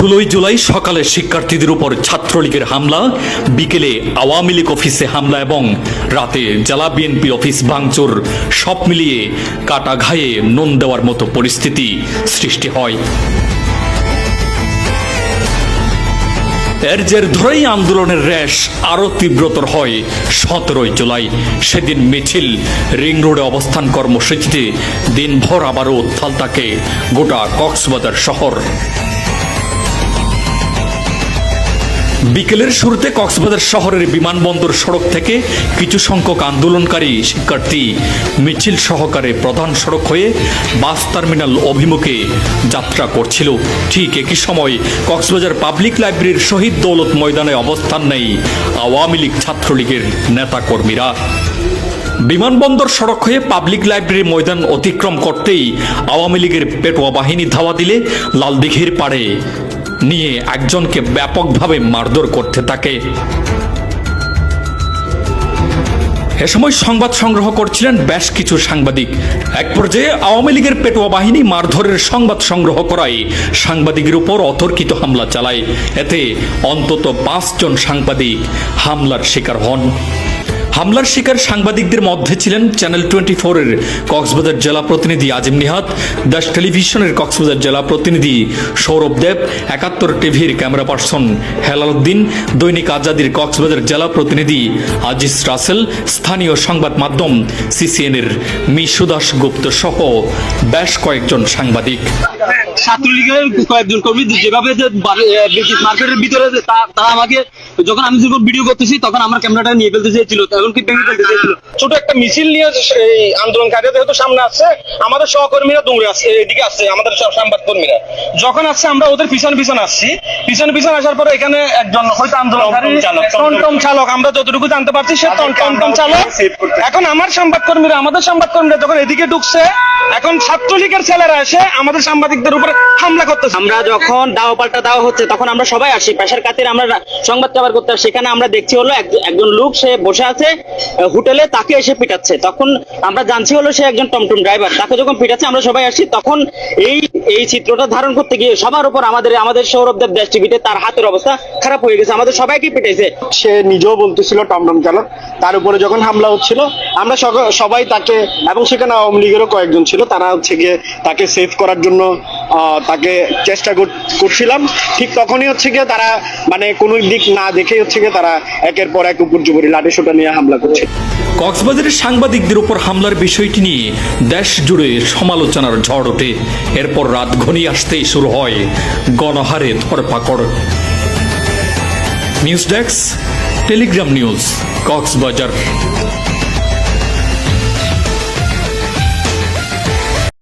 16 জুলাই সকালে শিক্ষার্থীদের উপর ছাত্রলীগের হামলা, বিকেলে আওয়ামী লীগ অফিসে হামলা এবং রাতে জেলা বিএনপি অফিস ভাঙচুর সব মিলিয়ে কাটা ঘায়ে নুন দেওয়ার মতো পরিস্থিতি সৃষ্টি হয়। এর জের ধরেই আন্দোলনের রেশ আরো তীব্রতর হয় 17 জুলাই। সেদিন মিছিল, রিং রোডে অবস্থান কর্মসূচিতে দিনভর আবারও উত্তাল থাকে গোটা কক্সবাজার শহর। বিকেলের শুরুতে কক্সবাজার শহরের বিমানবন্দর সড়ক থেকে কিছু সংখ্যক আন্দোলনকারী শিক্ষার্থী মিছিল সহকারে প্রধান সড়ক হয়ে বাস টার্মিনাল অভিমুখে যাত্রা করছিল। ঠিক একই সময় কক্সবাজার পাবলিক লাইব্রেরির শহীদ দৌলত ময়দানে অবস্থান নেয় আওয়ামী লীগ ছাত্রলীগের নেতাকর্মীরা। বিমানবন্দর সড়ক হয়ে পাবলিক লাইব্রেরি ময়দান অতিক্রম করতেই আওয়ামী লীগের পেটোয়া বাহিনী ধাওয়া দিলে লালদিঘির পাড়ে নিয়ে একজনকে ব্যাপকভাবে মারধর করতে থাকে। এ সময় সংবাদ সংগ্রহ করছিলেন বেশ কিছু সাংবাদিক। এক পর্যায়ে আওয়ামী লীগের পেটোয়া বাহিনী মারধরের সংবাদ সংগ্রহ করায় সাংবাদিকের উপর অতর্কিত হামলা চালায়। এতে অন্তত 5 জন সাংবাদিক হামলার শিকার হন। হামলার শিকার সাংবাদিকদের মধ্যে ছিলেন চ্যানেল 24-এর কক্সবাজার জেলা প্রতিনিধি আজিম নিহাত, দেশ টেলিভিশনের কক্সবাজার জেলা প্রতিনিধি সৌরভ দেব, 71 টিভির ক্যামেরা পার্সন হেলাল উদ্দিন, দৈনিক আজাদির কক্সবাজার জেলা প্রতিনিধি আজিজ রাসেল, স্থানীয় সংবাদ মাধ্যম সিসিএনের মিশু দাস গুপ্ত সহ বেশ কয়েকজন সাংবাদিক। ছাত্রলীগের কয়েকজন কর্মী যেভাবে মার্কেটের ভিতরে তারা আমাকে যখন আমি ভিডিও করতেছি তখন আমার ক্যামেরাটা নিয়ে ফেলতে চেয়েছিল, এমনকি ভেঙে ফেলতে চেয়েছিল। ছোট একটা মিছিল নিয়ে এই আন্দোলনকারীরা যেহেতু সামনে আসছে, আমাদের সহকর্মীরা দৌড়ে আসছে, এদিকে আসছে আমাদের সংবাদ কর্মীরা যখন আসছে আমরা ওদের পিছন পিছন আসছি। পিছন পিছন আসার পরে এখানে একজন হয়তো আন্দোলনকারী টমটম চালক, আমরা যতটুকু জানতে পারছি সে টমটম চালক। এখন আমাদের সংবাদকর্মীরা যখন এদিকে ঢুকছে, এখন ছাত্রলীগের ছেলেরা এসে আমাদের সাংবাদিকদের উপরে হামলা করতেছে। আমরা যখন দাও পাল্টা দেওয়া হচ্ছে তখন আমরা সবাই আসি পেশার খাতিরে আমরা সংবাদ কভার করতে আসি। সেখানে আমরা দেখছি হলো একজন লোক সে বসে আছে হোটেলে, তাকে এসে পিটাচ্ছে। তখন আমরা জানছি হলো সে একজন টমটম ড্রাইভার। তাকে যখন পিটাচ্ছে আমরা সবাই আসি, তখন এই চিত্রটা ধারণ করতে গিয়ে সবার উপর আমাদের সৌরভদেব দেশ টিভিতে তার হাতের অবস্থা খারাপ হয়ে গেছে, আমাদের সবাইকে পিটাইছে। সে নিজেও বলতেছিল টমটম চালক। তার উপরে যখন হামলা হচ্ছিল আমরা সবাই তাকে, এবং সেখানে আওয়ামী লীগেরও কয়েকজন ছিল, তারা হচ্ছে গিয়ে তাকে সেভ করার জন্য তাকে চেষ্টা করছিলাম। ঠিক তখনই হচ্ছে গিয়ে তারা মানে কোনো দিক না দেখে হচ্ছে গিয়ে তারা একের পর এক উপর্যুপরি লাঠি সোঁটা নিয়ে হামলা করছে। কক্সবাজারের সাংবাদিকদের উপর হামলার বিষয়টি নিয়ে দেশ জুড়ে সমালোচনার ঝড় ওঠে। এরপর রাত ঘনিয়ে আসতেই শুরু হয় গণহারে ধরপাকড়। News desk, Telegram news, Cox's Bazar.